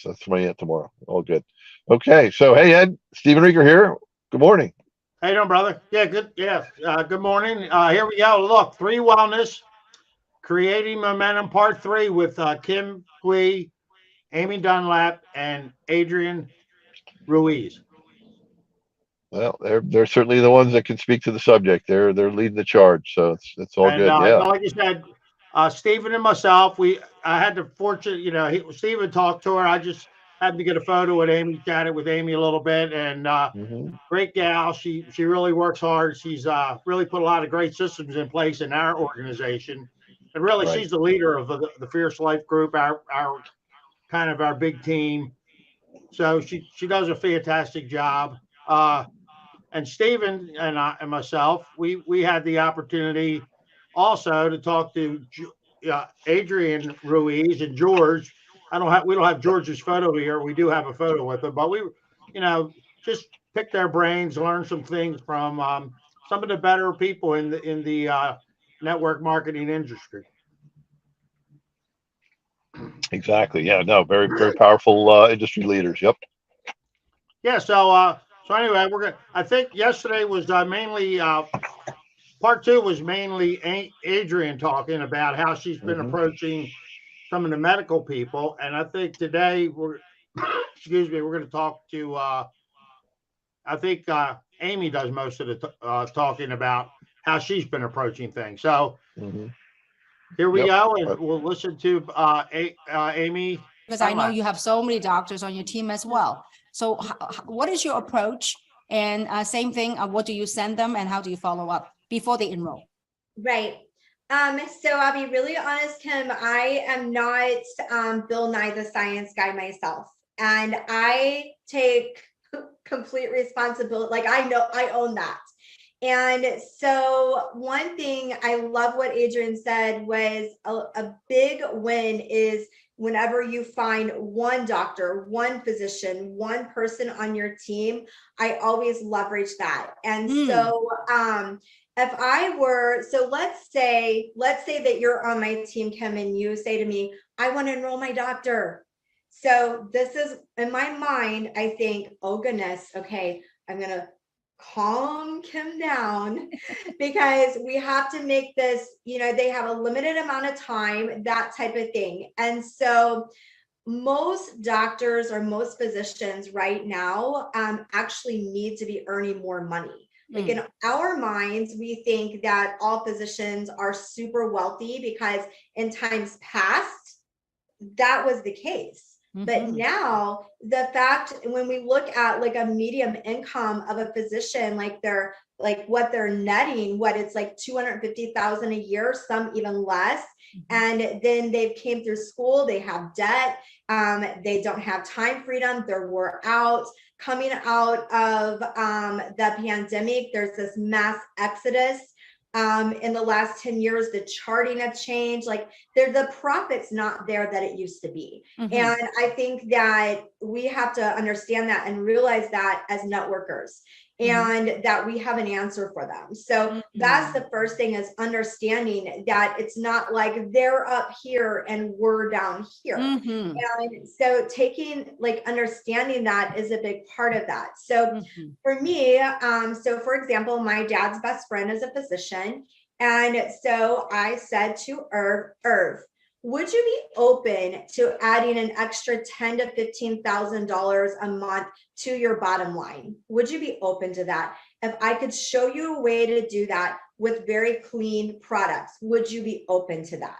that's my aunt tomorrow. All good. Okay, so hey Ed, Stephen Rieger here. Good morning. How you doing, brother? Yeah, good. Yeah, good morning. Here we go. Look, three wellness, creating momentum, part three with Kim Hui, Amy Dunlap, and Adrian Ruiz. Well, they're certainly the ones that can speak to the subject. They're leading the charge, so it's all And good. Yeah. like you said, Stephen and myself, I had the fortune, Stephen talked to her. I just happened to get a photo with Amy, chatted with Amy a little bit, and Hmm. great gal. She really works hard. She's really put a lot of great systems in place in our organization, and really Right. she's the leader of the Fierce Life Group, our kind of our big team. So she does a fantastic job. And Stephen and I and myself, we had the opportunity also to talk to Adrian Ruiz and George. I don't have We don't have George's photo here. We do have a photo with him, but just pick their brains, learn some things from some of the better people in the network marketing industry. Exactly. Yeah. No. Very very powerful industry leaders. Yep. Yeah. So anyway, we're gonna. I think yesterday was mainly part two was mainly Adrian talking about how she's been Hmm. approaching some of the medical people, and I think today we're excuse me, we're going to talk to I think Amy does most of the talking about how she's been approaching things. So Hmm. here we Yep. go, and we'll listen to Amy because I know Dunlap. you have so many doctors on your team as well. So, what is your approach? And same thing, what do you send them and how do you follow up before they enroll? Right. So I'll be really honest, Kim, I am not Bill Nye the Science Guy myself. And I take complete responsibility. Like I know I own that. And so one thing I love what Adrian said was a big win is whenever you find one doctor, one physician, one person on your team, I always leverage that. And so if I were, so let's say that you're on my team, Kim, and you say to me, I want to enroll my doctor. So this is in my mind, I think, oh goodness, okay, I'm gonna calm Kim down because we have to make this, they have a limited amount of time, that type of thing. And so most doctors or most physicians right now actually need to be earning more money. Like in our minds, we think that all physicians are super wealthy because in times past, that was the case. But now the fact when we look at like a medium income of a physician, like what they're netting, what it's like 250,000 a year, some even less. And then they've came through school, they have debt, they don't have time freedom, they're wore out. Coming out of the pandemic, there's this mass exodus. In the last 10 years, the charting have changed. Like the profit's not there that it used to be. And I think that we have to understand that and realize that as networkers and that we have an answer for them. So that's the first thing, is understanding that it's not like they're up here and we're down here. And so understanding that is a big part of that. So for me, so for example, my dad's best friend is a physician. And so I said to Irv, would you be open to adding an extra $10,000 to $15,000 a month to your bottom line? Would you be open to that? If I could show you a way to do that with very clean products, would you be open to that?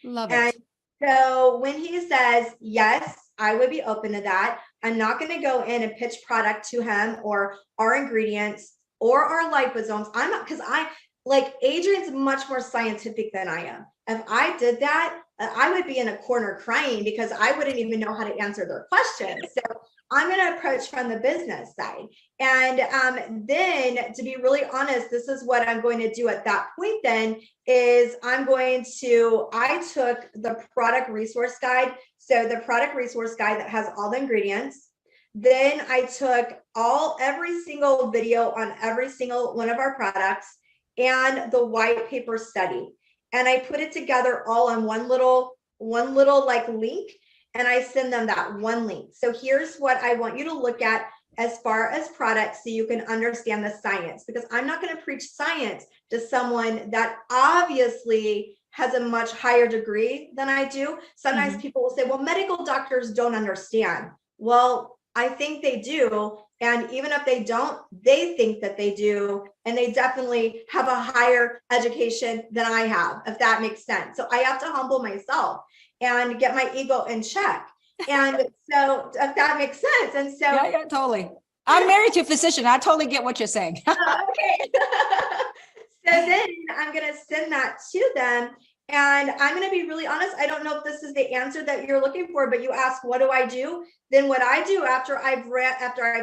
Love and it. So when he says, yes, I would be open to that, I'm not going to go in and pitch product to him or our ingredients or our liposomes. I'm not, because Adrian's much more scientific than I am. If I did that, I would be in a corner crying because I wouldn't even know how to answer their questions. So I'm going to approach from the business side. And then to be really honest, this is what I'm going to do at that point then is I took the product resource guide. So the product resource guide that has all the ingredients. Then I took every single video on every single one of our products and the white paper study. And I put it together all on one little like link. and I send them that one link. So here's what I want you to look at as far as products so you can understand the science, because I'm not going to preach science to someone that obviously has a much higher degree than I do. Sometimes people will say, well, medical doctors don't understand. Well, I think they do. And even if they don't, they think that they do. And they definitely have a higher education than I have, if that makes sense. So I have to humble myself and get my ego in check. And so if that makes sense. And so Yeah, totally. I'm married to a physician. I totally get what you're saying. okay. So then I'm going to send that to them. And I'm going to be really honest. I don't know if this is the answer that you're looking for, but you ask, what do I do? Then what I do after I've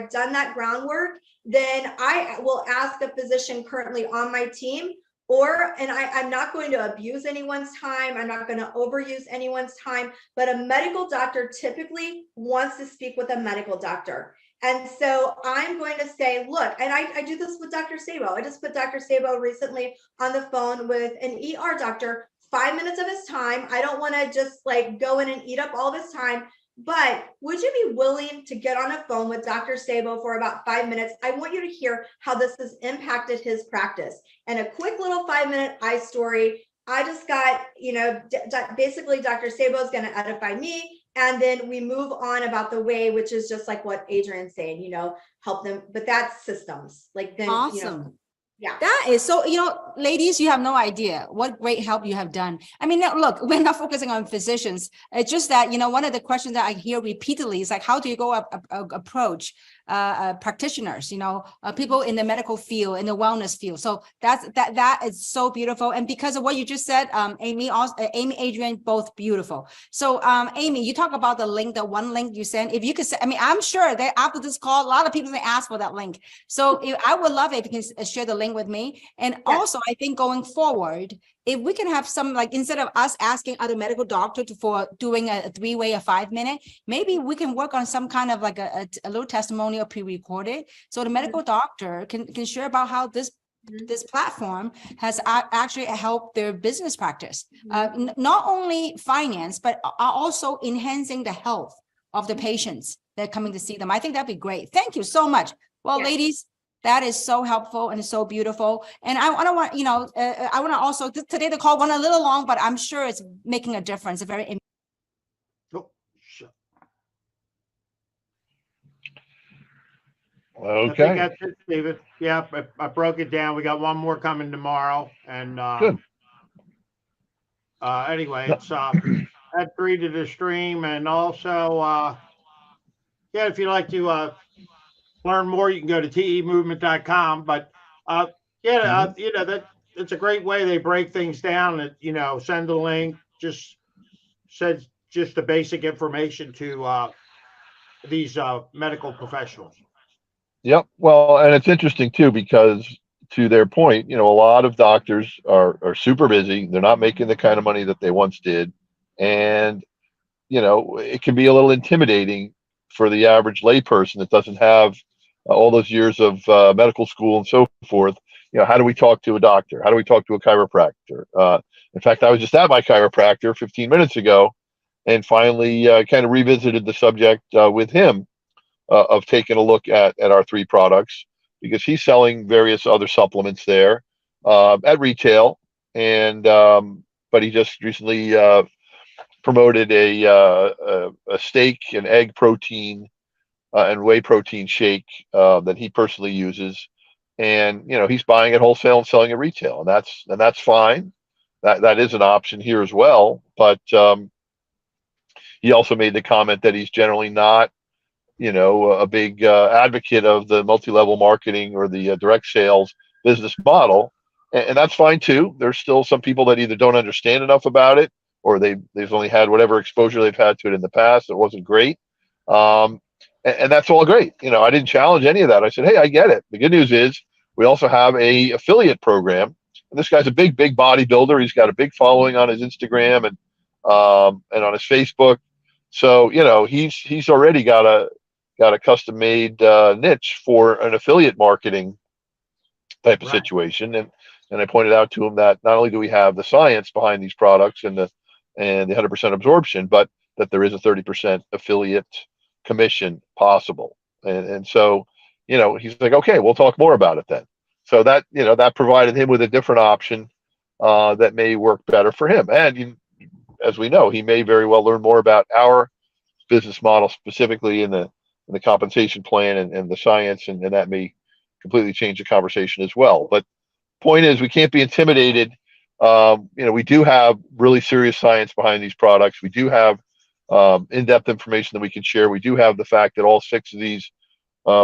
done that groundwork, then I will ask a physician currently on my team, I'm not going to abuse anyone's time. I'm not going to overuse anyone's time, but a medical doctor typically wants to speak with a medical doctor. And so I'm going to say, look, and I do this with Dr. Sabo. I just put Dr. Sabo recently on the phone with an ER doctor, 5 minutes of his time. I don't want to just like go in and eat up all of his time, but would you be willing to get on a phone with Dr. Sabo for about 5 minutes? I want you to hear how this has impacted his practice. And a quick little 5-minute eye story. I just got, basically Dr. Sabo is going to edify me. And then we move on about the way, which is just like what Adrianne's saying, help them. But that's systems. Like then, Awesome. Yeah. That is so, ladies, you have no idea what great help you have done. I mean, now, look, we're not focusing on physicians. It's just that, one of the questions that I hear repeatedly is like, how do you go approach practitioners, people in the medical field, in the wellness field. So that is so beautiful. And because of what you just said, Amy, Adrianne, both beautiful. So Amy, you talk about the link, the one link you sent. If you could say, I'm sure that after this call, a lot of people may ask for that link. So I would love it if you can share the link with me. And also, I think going forward, if we can have some, like, instead of us asking other medical doctor for doing a 3-way, a 5-minute, maybe we can work on some kind of like a little testimonial pre-recorded. So the medical doctor can share about how this platform has actually helped their business practice, not only finance, but also enhancing the health of the patients that are coming to see them. I think that'd be great. Thank you so much. Well, ladies, that is so helpful and so beautiful. And I want to also, today the call went a little long, but I'm sure it's making a difference. Okay. I think that's it, Stephen. Yeah, I broke it down. We got one more coming tomorrow. And anyway, it's add 3 to the stream. And also, if you'd like to learn more, you can go to temovement.com. But that it's a great way they break things down. That send the link, just the basic information to these medical professionals. Yep. Well, and it's interesting too, because to their point, a lot of doctors are super busy. They're not making the kind of money that they once did. And, it can be a little intimidating for the average layperson that doesn't have all those years of medical school and so forth. How do we talk to a doctor? How do we talk to a chiropractor? In fact, I was just at my chiropractor 15 minutes ago and finally kind of revisited the subject with him of taking a look at our 3 products, because he's selling various other supplements there at retail. And but he just recently promoted a steak and egg protein and whey protein shake that he personally uses. And he's buying at wholesale and selling at retail, and that's fine. That is an option here as well. But he also made the comment that he's generally not a big advocate of the multi-level marketing or the direct sales business model. And that's fine too. There's still some people that either don't understand enough about it, or they've only had whatever exposure they've had to it in the past. It wasn't great. And that's all great. I didn't challenge any of that. I said, hey, I get it. The good news is we also have a affiliate program. And this guy's a big bodybuilder. He's got a big following on his Instagram and on his Facebook. So, he's already got a custom made niche for an affiliate marketing type of situation. And I pointed out to him that not only do we have the science behind these products and the 100% absorption, but that there is a 30% affiliate commission possible. And so, he's like, okay, we'll talk more about it then. So that, that provided him with a different option that may work better for him. And as we know, he may very well learn more about our business model, specifically in the compensation plan and the science, and that may completely change the conversation as well. But point is, we can't be intimidated. We do have really serious science behind these products. We do have in-depth information that we can share. We do have the fact that all 6 of these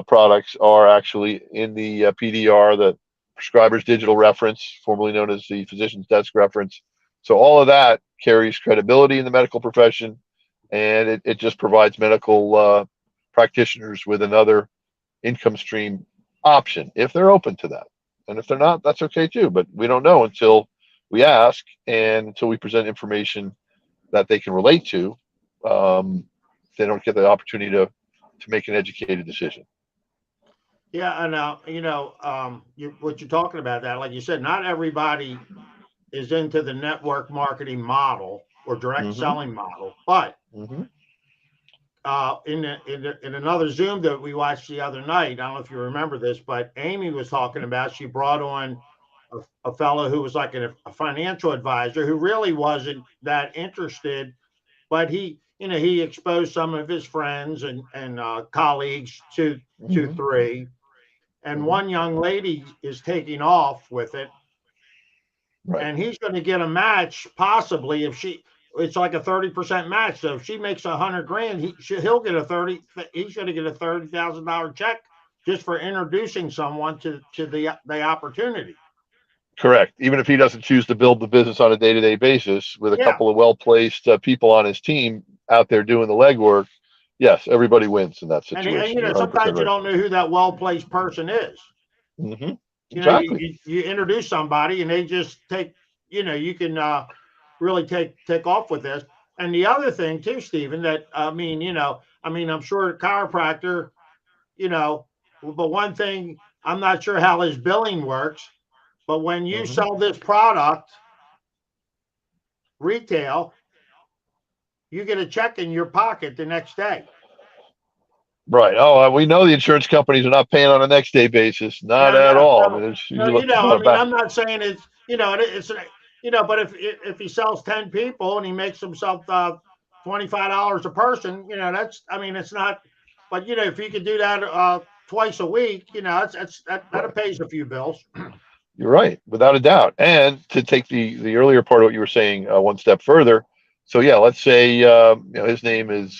products are actually in the PDR, the prescriber's digital reference, formerly known as the physician's desk reference. So all of that carries credibility in the medical profession, and it just provides medical practitioners with another income stream option if they're open to that. And if they're not, that's okay too. But we don't know until we ask and until we present information that they can relate to. They don't get the opportunity to make an educated decision. Yeah, and what you're talking about, that, like you said, not everybody is into the network marketing model or direct selling model, but in another Zoom that we watched the other night, I don't know if you remember this, but Amy was talking about, she brought on a fellow who was like a financial advisor who really wasn't that interested, but he exposed some of his friends and colleagues to 3, and one young lady is taking off with it, and he's going to get a match possibly if it's like a 30% match. So if she makes $100,000, he'll get he's going to get a $30,000 check just for introducing someone to the opportunity. Correct. Even if he doesn't choose to build the business on a day-to-day basis with a couple of well-placed people on his team out there doing the legwork, yes, everybody wins in that situation. And sometimes you don't know who that well-placed person is. Exactly. You introduce somebody and they just take, you can really take off with this. And the other thing too, Stephen, that I'm sure a chiropractor, but one thing, I'm not sure how his billing works, but when you sell this product retail, you get a check in your pocket the next day. Right. Oh, we know the insurance companies are not paying on a next day basis. Not at all. No. I'm not saying it's, but if he sells 10 people and he makes himself $25 a person, it's not, but if you could do that twice a week, that pays a few bills. You're right, without a doubt. And to take the earlier part of what you were saying one step further. So yeah, let's say his name is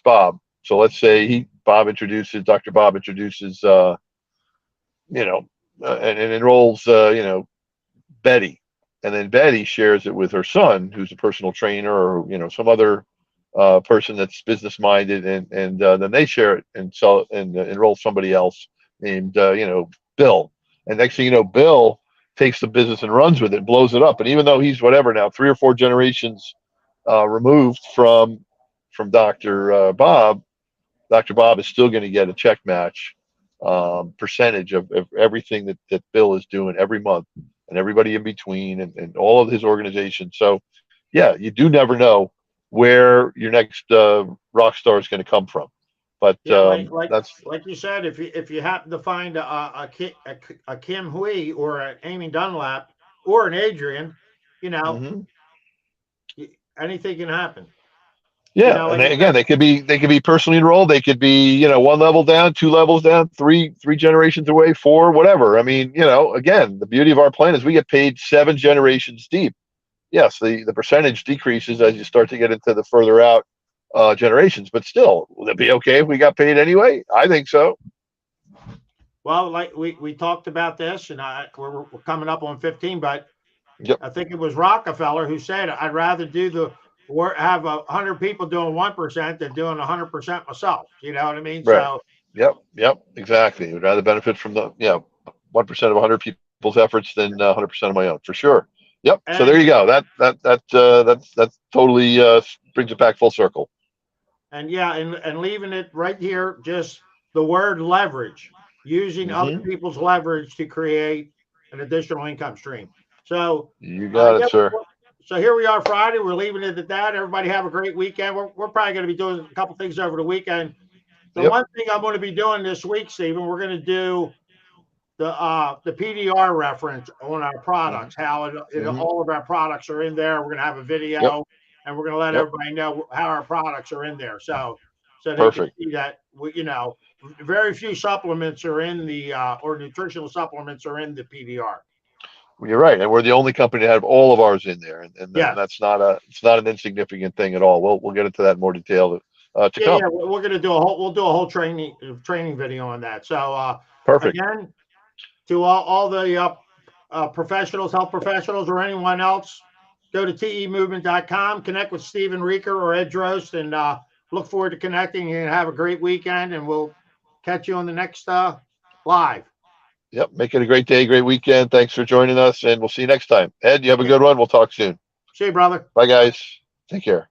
Bob. So let's say Dr. Bob introduces and enrolls Betty, and then Betty shares it with her son, who's a personal trainer, or some other person that's business minded, and then they share it and sell it and enroll somebody else named Bill. And next thing you know, Bill takes the business and runs with it, blows it up. And even though he's whatever now, 3 or 4 generations removed from Dr. Bob, Dr. Bob is still going to get a check match percentage of everything that Bill is doing every month, and everybody in between, and all of his organization. So yeah, you do never know where your next rock star is going to come from. But that's like you said, if you happen to find a Kim Hui or an Amy Dunlap or an Adrianne, anything can happen. Yeah, and again, they could be personally enrolled. They could be 1 level down, 2 levels down, three generations away, 4, whatever. I mean, again, the beauty of our plan is we get paid 7 generations deep. Yes, the percentage decreases as you start to get into the further out generations, but still, would it be okay if we got paid anyway? I think so. Well, like we talked about this, and we're coming up on 15, but I think it was Rockefeller who said, I'd rather have 100 people doing 1% than doing 100% myself. You know what I mean? Right. So Yep, exactly. Would rather benefit from the 1% of 100 people's efforts than 100% of my own, for sure. Yep. So there you go. That totally brings it back full circle. And and leaving it right here, just the word leverage, using other people's leverage to create an additional income stream. So you got it, sir. so here we are Friday. We're leaving it at that. Everybody have a great weekend. We're probably going to be doing a couple things over the weekend. The Yep. one thing I'm going to be doing this week, Stephen, we're going to do the PDR reference on our products, how all of our products are in there. We're going to have a video, Yep. and we're going to let Yep. everybody know how our products are in there. So they Perfect. can see that very few supplements are in the or nutritional supplements are in the PDR. You're right, and we're the only company to have all of ours in there, and Yes. that's not an insignificant thing at all. We'll get into that in more detail to come. Yeah, we're going to do we'll do a whole training video on that. So Perfect. again, to all the professionals, health professionals, or anyone else, go to temovement.com, connect with Stephen Rieker or Ed Drost, and look forward to connecting and have a great weekend. And we'll catch you on the next live. Yep. Make it a great day, great weekend. Thanks for joining us, and we'll see you next time. Ed, you have a good one. We'll talk soon. See you, brother. Bye, guys. Take care.